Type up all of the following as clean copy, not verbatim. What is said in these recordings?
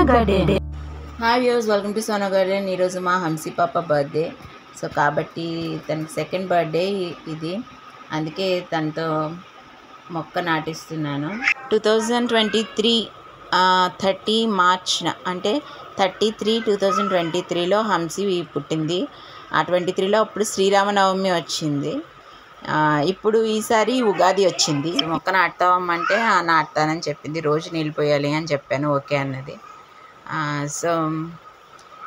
Garden. Hi viewers, welcome to Sona garden. ఈరోజు మా హంసీ పాప బర్త్డే. సో కాబట్టి తనకి సెకండ్ బర్త్డే ఇది, అందుకే తనతో మొక్క నాటిస్తున్నాను. 2023 30 మార్చ్న అంటే 30/3/2023లో హంసీ పుట్టింది. ఆ 23లో అప్పుడు శ్రీరామనవమి వచ్చింది. ఇప్పుడు ఈసారి ఉగాది వచ్చింది. మొక్క నాటుతామంటే నాటుతానని చెప్పింది. రోజు నీళ్ళు పోయాలి అని చెప్పాను, ఓకే అన్నది. సో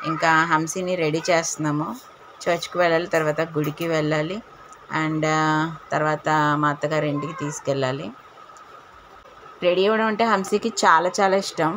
ఇంకా హంసీని రెడీ చేస్తున్నాము. చర్చ్కి వెళ్ళాలి, తర్వాత గుడికి వెళ్ళాలి, అండ్ తర్వాత మా అత్తగారి ఇంటికి తీసుకెళ్ళాలి. రెడీ అవ్వడం అంటే హంసీకి చాలా చాలా ఇష్టం.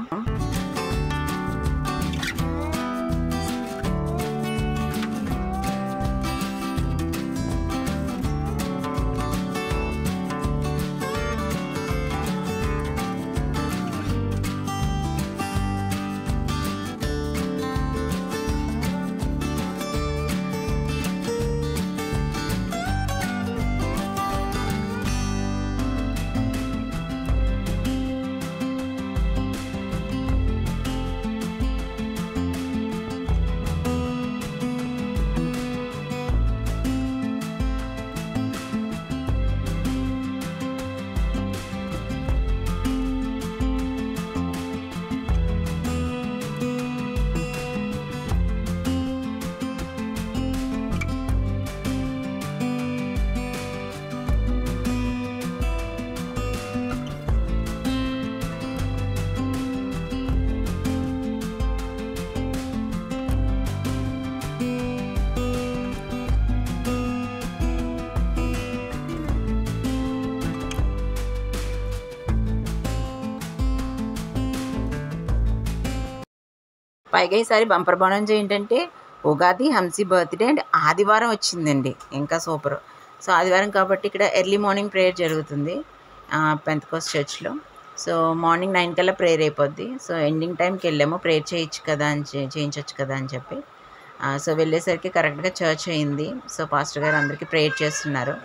పైగా ఈసారి బంపర్ బోనస్ ఏంటంటే ఉగాది, హంసీ బర్త్డే అండ్ ఆదివారం వచ్చిందండి, ఇంకా సూపర్. సో ఆదివారం కాబట్టి ఇక్కడ ఎర్లీ మార్నింగ్ ప్రేయర్ జరుగుతుంది పెంతెకోస్ట్ చర్చ్లో. సో మార్నింగ్ 9 కల్లా ప్రేయర్ అయిపోద్ది. సో ఎండింగ్ టైంకి వెళ్ళాము, ప్రేయర్ చేయించవచ్చు కదా అని చెప్పి. సో వెళ్ళేసరికి కరెక్ట్గా చర్చ్ అయింది. సో పాస్టర్ గారు అందరికీ ప్రేయర్ చేస్తున్నారు.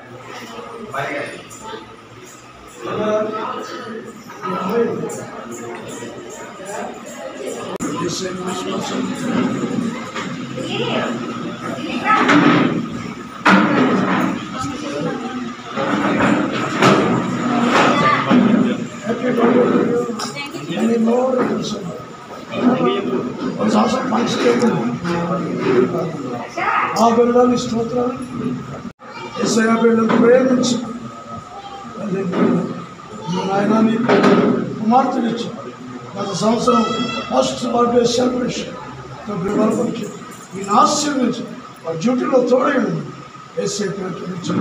ఆ బిడ్డని స్తోత్రాలు యేసయ్య బిడ్డలు ప్రేమించి ఆయన నీకు కుమార్తెనిచ్చు. గత సంవత్సరం ఫస్ట్ బర్త్డే సెలబ్రేషన్ వరకు ఈయన ఆశీర్వించి వారి డ్యూటీలో తోడైంది. యేసయ్య ప్రేమించి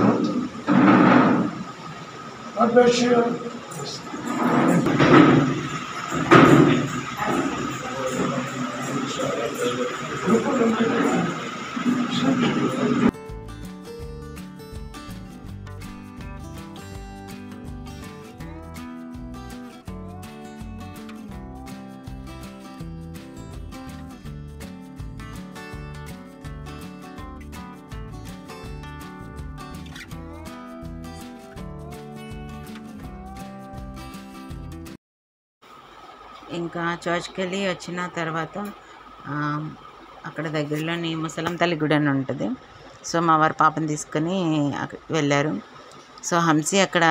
ఇంకా చర్చ్కి వెళ్ళి వచ్చిన తర్వాత అక్కడ దగ్గరలోని ముసలం తల్లి గుడి అని ఉంటుంది. సో మా వారి పాపని తీసుకొని వెళ్ళారు. సో హంసీ అక్కడ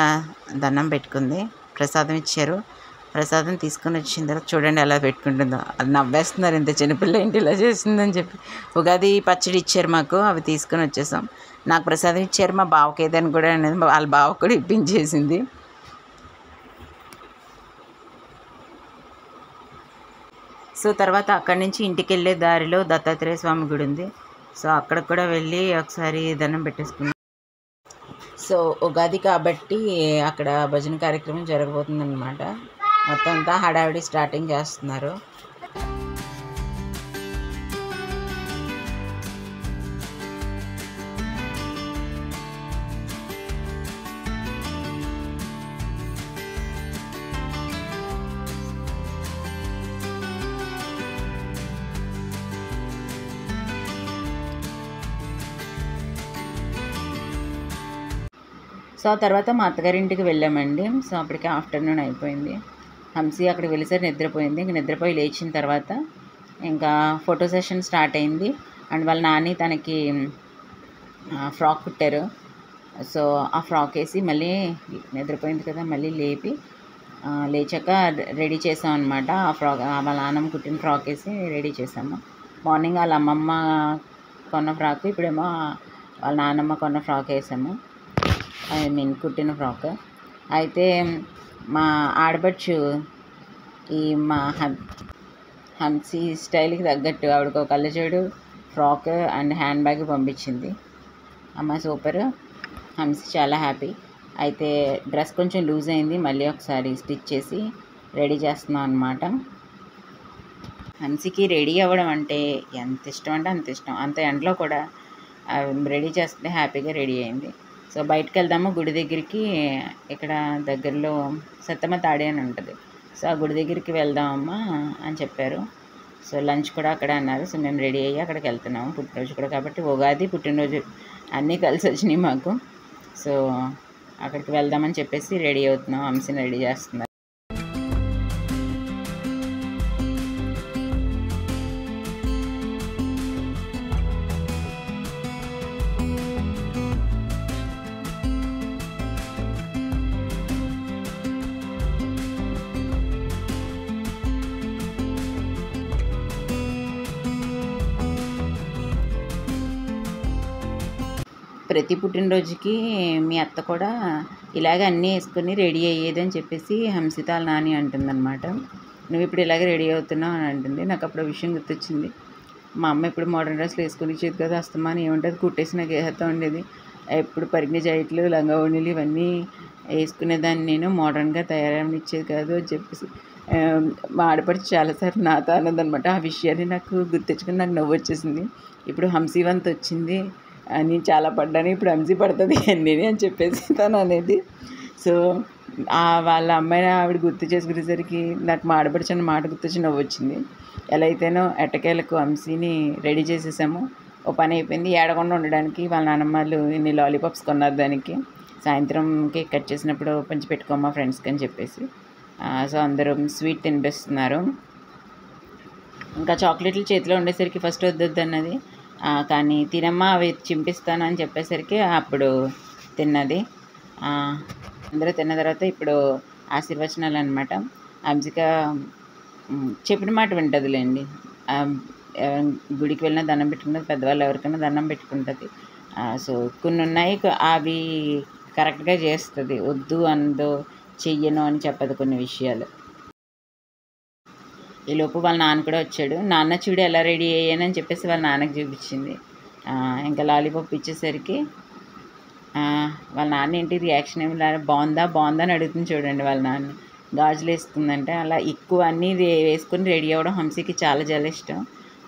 దండం పెట్టుకుంది, ప్రసాదం ఇచ్చారు. ప్రసాదం తీసుకొని వచ్చిన తర్వాత చూడండి ఎలా పెట్టుకుంటుందో, అది నవ్వేస్తున్నారు, ఇంత చిన్నపిల్ల ఏంటి ఇలా చేసిందని చెప్పి. ఉగాది పచ్చడి ఇచ్చారు మాకు, అవి తీసుకొని వచ్చేసాం. నాకు ప్రసాదం ఇచ్చారు, మా బావకి ఏదని కూడా అనేది వాళ్ళ బావ కూడా ఇప్పించేసింది. సో తర్వాత అక్కడి నుంచి ఇంటికి వెళ్ళే దారిలో దత్తాత్రేయ స్వామి గుడి ఉంది. సో అక్కడ కూడా వెళ్ళి ఒకసారి దండం పెట్టేసుకున్నాం. సో ఉగాది కాబట్టి అక్కడ భజన కార్యక్రమం జరగబోతుంది అన్నమాట. మొత్తం అంతా హడావిడి స్టార్టింగ్ చేస్తున్నారు. సో ఆ తర్వాత మా అత్తగారింటికి వెళ్ళామండి. సో అప్పటికే ఆఫ్టర్నూన్ అయిపోయింది. హంసి అక్కడికి వెళ్ళేసరికి నిద్రపోయింది. ఇంక నిద్రపోయి లేచిన తర్వాత ఇంకా ఫోటో సెషన్ స్టార్ట్ అయింది. అండ్ వాళ్ళ నాని తనకి ఫ్రాక్ కుట్టారు. సో ఆ ఫ్రాక్ వేసి మళ్ళీ నిద్రపోయింది కదా, మళ్ళీ లేచాక రెడీ చేసాం అనమాట. ఆ ఫ్రాక్ వాళ్ళ నాన్నమ్మ కుట్టిన ఫ్రాక్ వేసి రెడీ చేసాము. మార్నింగ్ వాళ్ళ అమ్మమ్మ కొన్న ఫ్రాక్, ఇప్పుడేమో వాళ్ళ నాన్నమ్మ కొన్న ఫ్రాక్ వేసాము, కుట్టిన ఫ్రాక్. అయితే మా ఆడపడుచు మా హంసి స్టైల్కి తగ్గట్టు ఆవిడకు ఒక కళ్ళజోడు, ఫ్రాక్ అండ్ హ్యాండ్ బ్యాగ్ పంపించింది. అమ్మ సూపర్, హంసి చాలా హ్యాపీ. అయితే డ్రెస్ కొంచెం లూజ్ అయింది, మళ్ళీ ఒకసారి స్టిచ్ చేసి రెడీ చేస్తున్నాం అనమాట. హంసికి రెడీ అవ్వడం అంటే ఎంత ఇష్టం అంటే అంత ఇష్టం. అంత ఎండలో కూడా రెడీ చేస్తే హ్యాపీగా రెడీ అయింది. సో బయటకు వెళ్దాము గుడి దగ్గరికి, ఇక్కడ దగ్గరలో సత్తమ్మ తాడి అని ఉంటుంది. సో ఆ గుడి దగ్గరికి వెళ్దామమ్మా అని చెప్పారు. సో లంచ్ కూడా అక్కడ అన్నారు. సో మేము రెడీ అయ్యి అక్కడికి వెళ్తున్నాము. పుట్టినరోజు కూడా కాబట్టి ఉగాది పుట్టినరోజు అన్నీ కలిసి వచ్చినాయి మాకు. సో అక్కడికి వెళ్దామని చెప్పేసి రెడీ అవుతున్నాం. హంసిని రెడీ చేస్తున్నారు. ప్రతి పుట్టినరోజుకి మీ అత్త కూడా ఇలాగ అన్నీ వేసుకొని రెడీ అయ్యేది అని చెప్పేసి హంసిత నాని అంటుందన్నమాట. నువ్వు ఇప్పుడు ఇలాగే రెడీ అవుతున్నావు అని అంటుంది. నాకు అప్పుడు విషయం గుర్తొచ్చింది. మా అమ్మ ఇప్పుడు మోడర్న్ డ్రెస్లు వేసుకొని చేతి కదా అస్తమాని ఏముంటుంది కుట్టేసిన గేహతో ఉండేది. ఎప్పుడు పరిగిన జాకెట్లు, లంగా ఓణీలు ఇవన్నీ వేసుకునేదాన్ని, నేను మోడర్న్గా తయారనిచ్చేది కాదు అని చెప్పేసి మా ఆడపడిచి చాలాసార్లు నాతో అన్నదనమాట. ఆ విషయాన్ని నాకు గుర్తెచ్చుకుని నాకు నవ్వు వచ్చేసింది. ఇప్పుడు హంసి వంతు వచ్చింది, నేను చాలా పడ్డాను, ఇప్పుడు హంసి పడుతుంది నేనే అని చెప్పేసి తను అనేది. సో వాళ్ళ అమ్మాయిని ఆవిడ గుర్తు చేసుకునేసరికి నాకు మా ఆడపడిచిన మాట గుర్తొచ్చి నవ్వు వచ్చింది. ఎలా అయితేనో ఎట్టకేలకు హంసిని రెడీ చేసేసాము. ఓ పని అయిపోయింది. ఏడకుండా ఉండడానికి వాళ్ళ నాన్నమ్మలు ఇన్ని లాలీపాప్స్ కొన్నారు దానికి. సాయంత్రం కేక్ కట్ చేసినప్పుడు పంచి పెట్టుకోమ్మా ఫ్రెండ్స్కి అని చెప్పేసి. సో అందరూ స్వీట్ తినిపిస్తున్నారు. ఇంకా చాక్లెట్లు చేతిలో ఉండేసరికి ఫస్ట్ వద్దొద్దు అన్నది, కానీ తినమ్మా అవి చింపిస్తాను అని చెప్పేసరికి అప్పుడు తిన్నది. అందరూ తిన్న తర్వాత ఇప్పుడు ఆశీర్వచనాలు అనమాట. హంసిక చెప్పిన మాట వింటుందిలేండి. గుడికి వెళ్ళినా దండం పెట్టుకుంటుంది, పెద్దవాళ్ళు ఎవరికైనా దండం పెట్టుకుంటుంది. సో కొన్ని ఉన్నాయి అవి కరెక్ట్గా చేస్తుంది, వద్దు అందో చెయ్యను అని చెప్పదు కొన్ని విషయాలు. ఈలోపు వాళ్ళ నాన్న కూడా వచ్చాడు. నాన్న చూడు ఎలా రెడీ అయ్యానని చెప్పేసి వాళ్ళ నాన్నకి చూపించింది. ఇంకా లాలీపాప్ ఇచ్చేసరికి వాళ్ళ నాన్న ఏంటి రియాక్షన్ ఏమి బాగుందా అని అడుగుతుంది చూడండి. వాళ్ళ నాన్న గాజులు వేసుకుందంటే అలా ఎక్కువ అన్నీ వేసుకొని రెడీ అవ్వడం హంసికి చాలా ఇష్టం.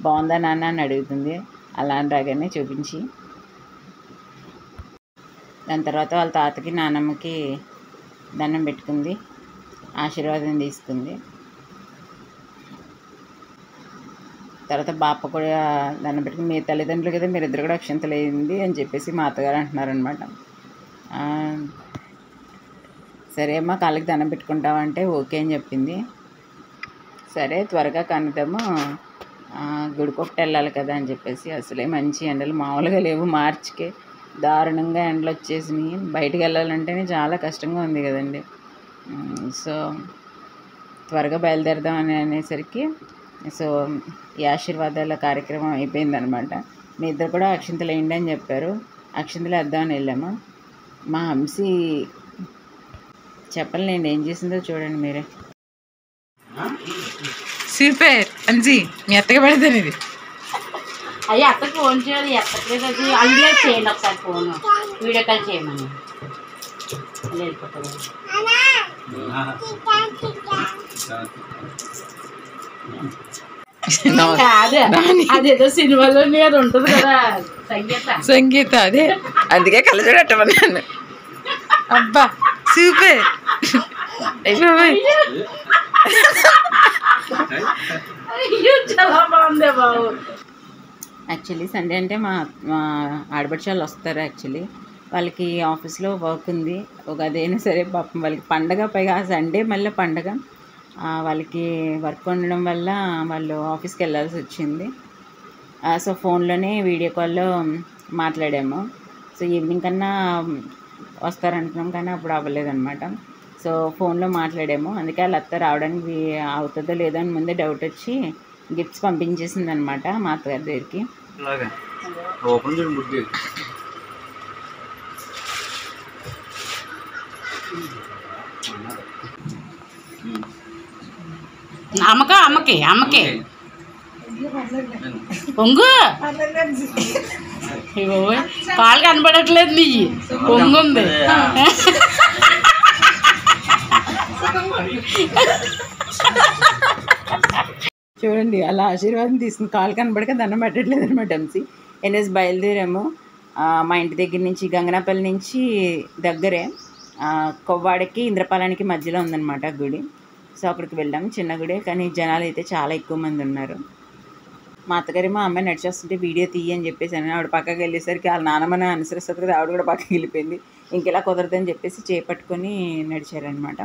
బాగుందా నాన్న అని అడుగుతుంది. అలా అని రాగానే చూపించి దాని తర్వాత వాళ్ళ తాతకి నాన్నమ్మకి దండం పెట్టుకుంది, ఆశీర్వాదం తీసుకుంది. తర్వాత బాప కూడా దండం పెట్టుకుని మీ తల్లిదండ్రులు కదా మీరిద్దరు కూడా అక్షంతలు అయింది అని చెప్పేసి మా అత్తగారు అంటున్నారనమాట. సరే అమ్మా కాళ్ళకి దండం పెట్టుకుంటావంటే ఓకే అని చెప్పింది. సరే త్వరగా కనుతాము, గుడికొకటి వెళ్ళాలి కదా అని చెప్పేసి. అసలే మంచి ఎండలు మామూలుగా లేవు, మార్చికే దారుణంగా ఎండలు వచ్చేసినాయి. బయటికి వెళ్ళాలంటేనే చాలా కష్టంగా ఉంది కదండి. సో త్వరగా బయలుదేరదాం అనేసరికి సో ఈ ఆశీర్వాదాల కార్యక్రమం అయిపోయిందనమాట. మీ ఇద్దరు కూడా అక్షింతలు వేయండి అని చెప్పారు. అక్షింతలు వేద్దామని వెళ్ళాము. మా హంసి చెప్పలేండి ఏం చేసిందో చూడండి మీరే. సూపర్ హంసి, మీ అత్తగా పెడతాను ఇది. అయ్యి అత్తకు ఫోన్ చేయాలి, ఎత్తట్లేదు. అది అందులో చేయండి ఒకసారి ఫోన్, వీడియో కాల్ చేయమని వెళ్ళిపోతుంది. అదేదో సినిమాలో అది ఉంటుంది కదా సంగీత, అదే అందుకే కలజడట్టమన్నాను. అబ్బా సూపర్. చాలా బాగుంది బాబు. యాక్చువల్లీ సండే అంటే మా ఆడబడిచి వాళ్ళు వస్తారు. యాక్చువల్లీ వాళ్ళకి ఆఫీస్లో వర్క్ ఉంది. ఒక అదైనా సరే పాపం వాళ్ళకి పండగ, పైగా సండే మళ్ళీ పండగ. వాళ్ళకి వర్క్ ఉండడం వల్ల వాళ్ళు ఆఫీస్కి వెళ్ళాల్సి వచ్చింది. సో ఫోన్లోనే వీడియో కాల్లో మాట్లాడాము. సో ఈవినింగ్ కన్నా వస్తారనుకున్నాం కానీ అప్పుడు అవ్వలేదన్నమాట. సో ఫోన్లో మాట్లాడాము. అందుకే వాళ్ళ అత్త రావడానికి అవుతుందో లేదో అని ముందే డౌట్ వచ్చి గిఫ్ట్స్ పంపించేసింది అనమాట మా అత్తగారి దగ్గరికి. అమ్మకే పొంగు కాళ్ళు కనపడట్లేదు నీ పొంగు ఉంది. చూడండి అలా ఆశీర్వాదం తీసుకుని కాలు కనబడక దండం పెట్టట్లేదు అనమాట. అంసి ఎన్ఎస్ బయలుదేరాము. మా ఇంటి దగ్గర నుంచి గంగనాపల్లి నుంచి దగ్గరే కొవ్వాడకి ఇంద్రపాలానికి మధ్యలో ఉందన్నమాట గుడి. సో అక్కడికి వెళ్ళాము. చిన్న గుడే కానీ జనాలు అయితే చాలా ఎక్కువ మంది ఉన్నారు. మా అత్తగారి మా అమ్మాయి నడిచేస్తుంటే వీడియో తీయని చెప్పేసాను. ఆవిడ పక్కకి వెళ్ళేసరికి వాళ్ళ నాన్నమ్మని అనుసరిస్తుంది, ఆవిడ కూడా పక్కకి వెళ్ళిపోయింది. ఇంకెలా కుదరదని చెప్పేసి చేపట్టుకొని నడిచారనమాట.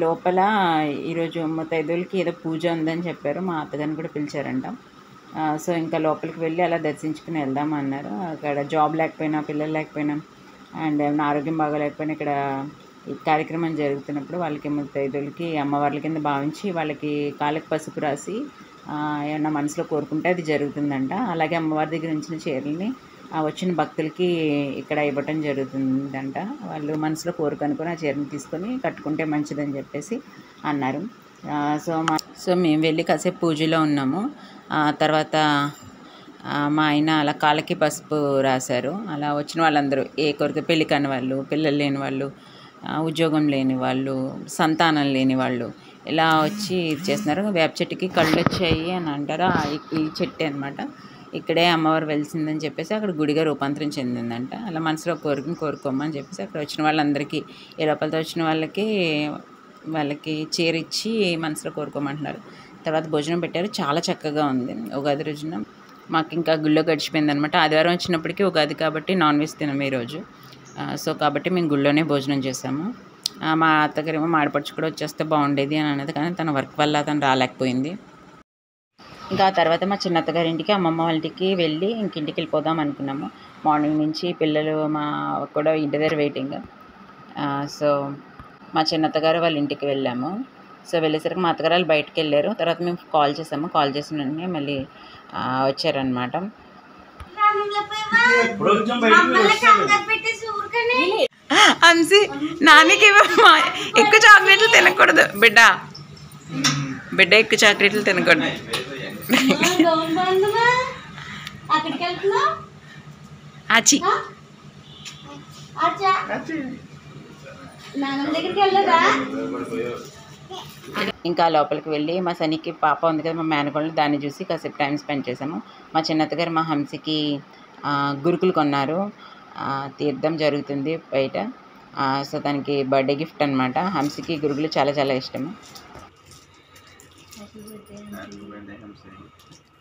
లోపల ఈరోజు ముత్తైదువులకి ఏదో పూజ ఉందని చెప్పారు. మా అత్తగారిని కూడా పిలిచారంట. సో ఇంకా లోపలికి వెళ్ళి అలా దర్శించుకుని వెళ్దామన్నారు. అక్కడ జాబ్ లేకపోయినా పిల్లలు లేకపోయినా అండ్ ఏమైనా ఆరోగ్యం బాగోలేకపోయినా ఇక్కడ ఈ కార్యక్రమం జరుగుతున్నప్పుడు వాళ్ళకి ముత్తైదువులకి అమ్మవార్ల కింద భావించి వాళ్ళకి కాళ్ళకి పసుపు రాసి ఏమన్నా మనసులో కోరుకుంటే అది జరుగుతుందంట. అలాగే అమ్మవారి దగ్గర ఉంచిన చీరల్ని వచ్చిన భక్తులకి ఇక్కడ ఇవ్వటం జరుగుతుందంట. వాళ్ళు మనసులో కోరుకనుకొని ఆ చీరని తీసుకొని కట్టుకుంటే మంచిదని చెప్పేసి అన్నారు. సో మేము వెళ్ళి కాసేపు పూజలో ఉన్నాము. తర్వాత మా ఆయన అలా కాళ్ళకి పసుపు రాశారు. అలా వచ్చిన వాళ్ళందరూ ఏ కోరిక పెళ్ళి కాని వాళ్ళు, పిల్లలు లేని వాళ్ళు, ఉద్యోగం లేని వాళ్ళు, సంతానం లేని వాళ్ళు ఇలా వచ్చి చేస్తున్నారు. వేప చెట్టుకి కళ్ళు వచ్చాయి అని అంటారు. ఈ చెట్టు అనమాట. ఇక్కడే అమ్మవారు వెలిసిందని చెప్పేసి అక్కడ గుడిగా రూపాంతరం చెందిందంట. అలా మనసులో కోరికను కోరుకోమని చెప్పేసి అక్కడ వచ్చిన వాళ్ళందరికీ ఏ రూపాయలతో వచ్చిన వాళ్ళకి చీర ఇచ్చి మనసులో కోరుకోమంటున్నారు. తర్వాత భోజనం పెట్టారు. చాలా చక్కగా ఉంది. ఉగాది రోజున మాకు ఇంకా గుళ్ళో గడిచిపోయింది అనమాట. ఆదివారం వచ్చినప్పటికీ ఉగాది కాబట్టి నాన్ వెజ్ తినము ఈరోజు. సో కాబట్టి మేము గుళ్ళోనే భోజనం చేసాము. మా అత్తగారేమో మాడిపడుచు కూడా వచ్చేస్తే బాగుండేది అని అన్నది, కానీ తన వర్క్ వల్ల తను రాలేకపోయింది. ఇంకా ఆ తర్వాత మా చిన్నత్తగారింటికి అమ్మమ్మ వాళ్ళ ఇంటికి వెళ్ళి ఇంటికి వెళ్ళిపోదాం అనుకున్నాము. మార్నింగ్ నుంచి పిల్లలు మా కూడా ఇంటి దగ్గర వెయిటింగ్. సో మా చిన్నత్తగారు వాళ్ళ ఇంటికి వెళ్ళాము. సో వెళ్ళేసరికి మా అత్తగారు వాళ్ళు బయటకు వెళ్ళారు. తర్వాత మేము కాల్ చేసాము. కాల్ చేసిన వెంటనే మళ్ళీ వచ్చారనమాట. అంసి నాన్నకి ఎక్కువ చాక్లెట్లు తినకూడదు బిడ్డ ఎక్కువ చాక్లెట్లు తినకూడదు. ఆచి ఇంకా లోపలికి వెళ్ళి మా సనికి పాప ఉంది కదా, మా మేనకోళ్ళు, దాన్ని చూసి కాసేపు టైం స్పెండ్ చేసాము. మా చిన్నత్తగారు మా హంసికి గురుకులు కొన్నారు. తీర్థం జరుగుతుంది బయట. సో దానికి బర్త్డే గిఫ్ట్ అనమాట. హంసికి గురుకులు చాలా చాలా ఇష్టము.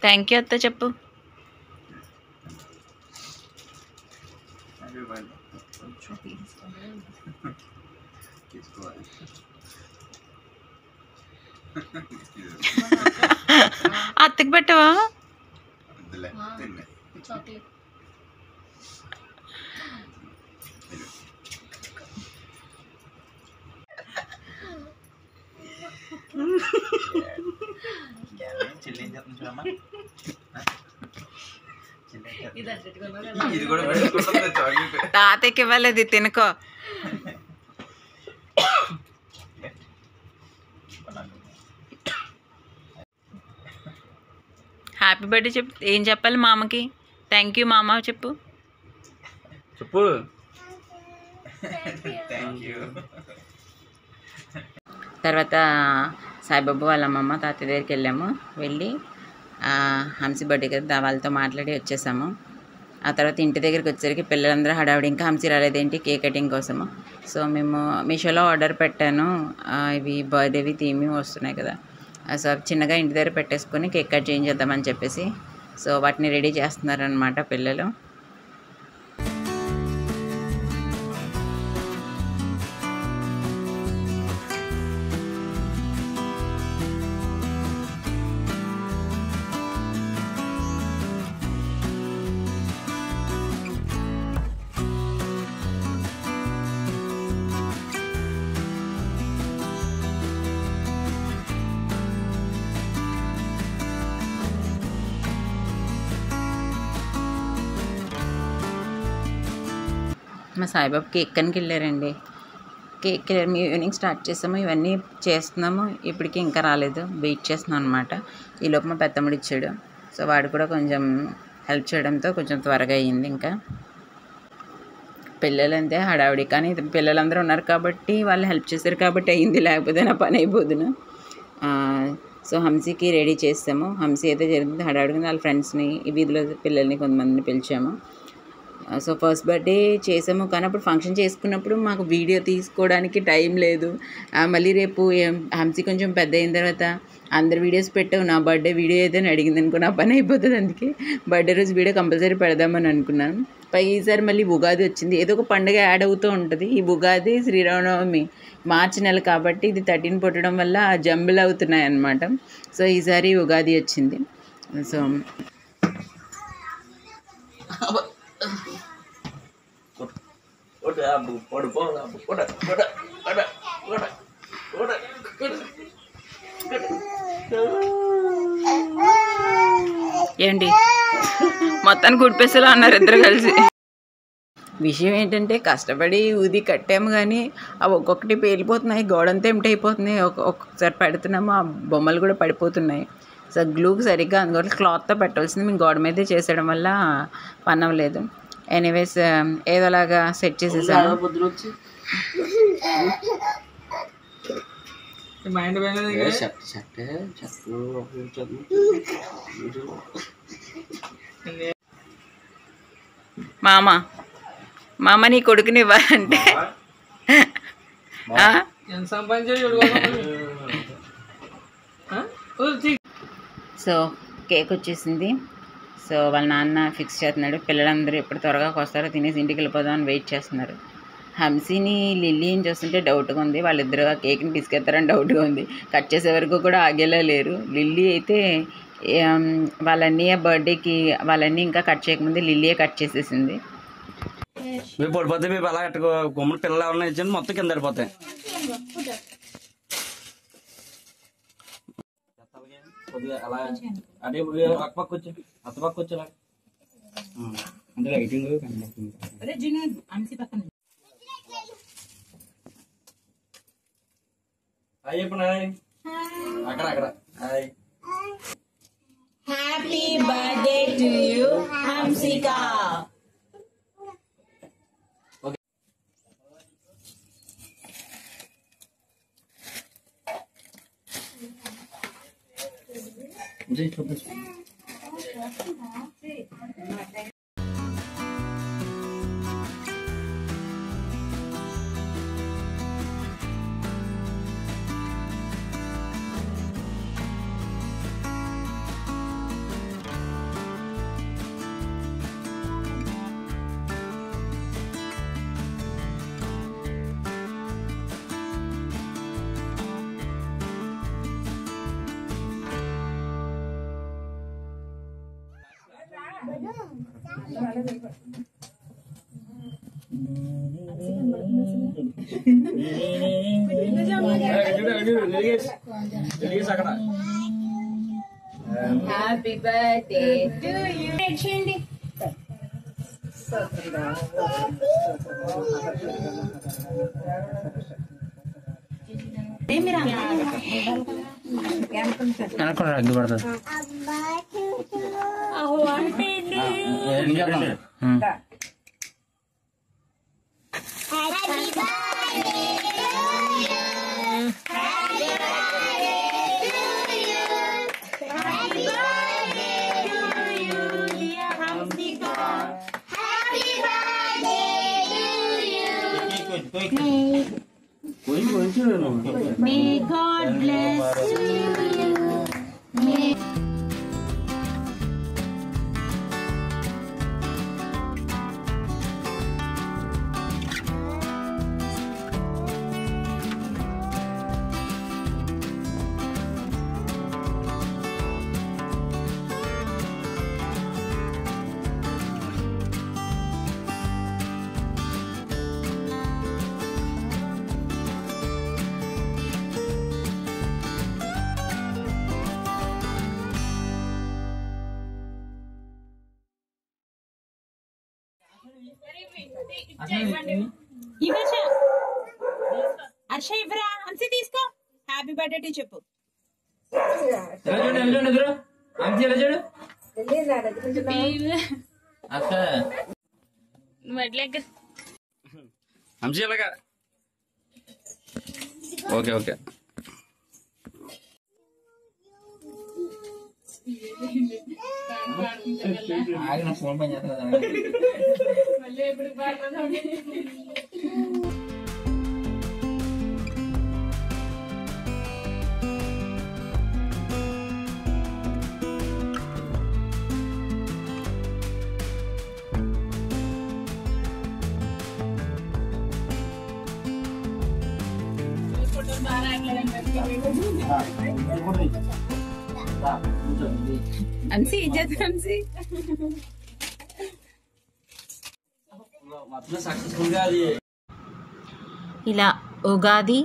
థ్యాంక్ యూ అత్త చెప్పు. అత్తకి పెట్టవా? తాతయ్యకి ఇవ్వలేదు, తినుకో. హ్యాపీ బర్త్డే చెప్పు. ఏం చెప్పాలి మామకి? థ్యాంక్ యూ మామ చెప్పు. తర్వాత సాయిబాబా వాళ్ళ అమ్మమ్మ తాతయ్య దగ్గరికి వెళ్ళాము. వెళ్ళి హంసి బర్త్డే కదా వాళ్ళతో మాట్లాడి వచ్చేసాము. ఆ తర్వాత ఇంటి దగ్గరికి వచ్చేసరికి పిల్లలందరూ హడావిడి, ఇంకా హంసి రాలేదేంటి కేక్ కటింగ్ కోసము. సో మేము మీషోలో ఆర్డర్ పెట్టాను. ఇవి బర్త్డేవి థీమ్ వస్తున్నాయి కదా, సో చిన్నగా ఇంటి దగ్గర పెట్టేసుకొని కేక్ కట్ చేయించేద్దామని చెప్పేసి సో వాటిని రెడీ చేస్తున్నారనమాట పిల్లలు. మా సాయిబాబు కేక్ కనికి వెళ్ళారండి. కేక్ మేము ఈవినింగ్ స్టార్ట్ చేసాము, ఇవన్నీ చేస్తున్నాము. ఇప్పటికీ ఇంకా రాలేదు, వెయిట్ చేస్తున్నాం అనమాట. ఈలోపు మా పెద్దమ్ముడు ఇచ్చాడు. సో వాడు కూడా కొంచెం హెల్ప్ చేయడంతో కొంచెం త్వరగా అయ్యింది. ఇంకా పిల్లలంతే హడావిడి, కానీ పిల్లలందరూ ఉన్నారు కాబట్టి వాళ్ళు హెల్ప్ చేశారు కాబట్టి అయ్యింది, లేకపోతే నా పని అయిపోదును. సో హంసీకి రెడీ చేసాము. హంసీ అయితే జరిగింది హడావిడిగా వాళ్ళ ఫ్రెండ్స్ని, ఈ వీధిలో పిల్లల్ని కొంతమందిని పిలిచాము. సో ఫస్ట్ బర్త్డే చేసాము, కానీ అప్పుడు ఫంక్షన్ చేసుకున్నప్పుడు మాకు వీడియో తీసుకోవడానికి టైం లేదు. మళ్ళీ రేపు హంసీ కొంచెం పెద్ద అయిన తర్వాత అందరు వీడియోస్ పెట్టావు, నా బర్త్డే వీడియో అయితే అడిగింది అనుకో, నా పని అయిపోతుంది. అందుకే బర్త్డే రోజు వీడియో కంపల్సరీ పెడదామని అనుకున్నాను. ఈసారి మళ్ళీ ఉగాది వచ్చింది, ఏదో ఒక పండుగ యాడ్ అవుతూ ఉంటుంది. ఈ ఉగాది, శ్రీరామనవమి మార్చి నెల కాబట్టి ఇది 13 పుట్టడం వల్ల జంబులు అవుతున్నాయి అన్నమాట. సో ఈసారి ఉగాది వచ్చింది. సో ఏంటి మొత్తానికి గుడిపేసేలా ఉన్నారు ఇద్దరు కలిసి. విషయం ఏంటంటే కష్టపడి ఊది కట్టాము, కానీ అవి ఒక్కొక్కటి పేలిపోతున్నాయి, గోడంతా ఎంటీ అయిపోతున్నాయి. ఒక్కొక్కసారి పెడుతున్నాము, ఆ బొమ్మలు కూడా పడిపోతున్నాయి. సో గ్లూకి సరిగ్గా అందువల్ల క్లాత్తో పెట్టాల్సింది, మేము గోడ మీదే చేసేయడం వల్ల పని అవ్వలేదు. ఎనీవేస్ ఏదోలాగా సెట్ చేసేసాను. మామ నీ కొడుకుని ఇవ్వాలంటే సో కేక్ వచ్చేసింది. సో వాళ్ళ నాన్న ఫిక్స్ చేస్తున్నాడు. పిల్లలందరూ ఎప్పుడు త్వరగా వస్తారో తినేసి ఇంటికి వెళ్ళిపోదామని వెయిట్ చేస్తున్నారు. హంసీని లిల్లీ ఏం చేస్తుంటే డౌట్గా ఉంది, వాళ్ళిద్దరు ఆ కేక్ని తీసుకెళ్తారని డౌట్గా ఉంది. కట్ చేసే వరకు కూడా ఆగేలా లేరు. లిల్లీ అయితే వాళ్ళ అన్నయ్య బర్త్డేకి వాళ్ళన్నీ ఇంకా కట్ చేయకముందే లిల్లీయే కట్ చేసేసింది. మేము పడిపోతే మేము అలా గుమ్మడి పిల్లలు ఎవరైనా ఇచ్చింది మొత్తం కింద పడిపోతాయి. అలా అదే పక్క పక్క వచ్చి అత్త పక్క వచ్చేలా అంటే లైటింగ్ హాయ్ చెప్పండి. హాయ్ అక్కడ అక్కడ hi. Happy birthday to you Hansika. Happy birthday to you. May God bless you. Harsha ఇవ్వరా హంసి తీసుకో హ్యాపీ బర్త్డే చెప్పు హంసి అలాగా ఓకే ఓకే ఆగిన ఫోన్ పని చేస్తా హంసి ఇజ్జత్ హంసి ఇలా ఉగాది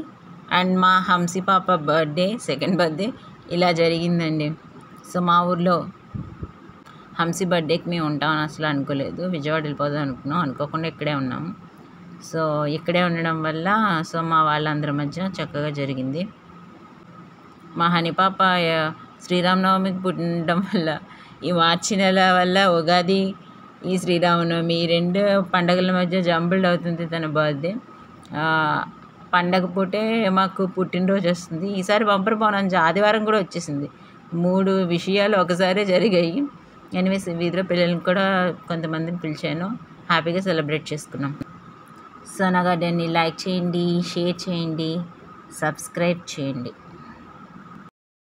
అండ్ మా హంసి పాప బర్త్డే సెకండ్ బర్త్డే ఇలా జరిగిందండి. సో మా ఊర్లో హంసి బర్త్డేకి మేము ఉంటామని అసలు అనుకోలేదు. విజయవాడ వెళ్ళిపోదాం అనుకున్నాం, అనుకోకుండా ఇక్కడే ఉన్నాము. సో ఇక్కడే ఉండడం వల్ల సో మా వాళ్ళందరి మధ్య చక్కగా జరిగింది. మా హనీ పాప శ్రీరామనవమికి పుట్టడం వల్ల ఈ మార్చి నెల వల్ల ఉగాది ఈ శ్రీరామనవమి ఈ 2 పండగల మధ్య జంబుల్డ్ అవుతుంది తన బర్త్డే. పండగ పూటే మాకు పుట్టినరోజు వస్తుంది. ఈసారి బంపర్ బోనస్ ఆదివారం కూడా వచ్చేసింది. 3 విషయాలు ఒకసారి జరిగాయి. ఎనీవేస్ వీధిలో పిల్లల్ని కూడా కొంతమందిని పిలిచాను, హ్యాపీగా సెలబ్రేట్ చేసుకున్నాం. సోనా గార్డెన్ని లైక్ చేయండి, షేర్ చేయండి, సబ్స్క్రైబ్ చేయండి.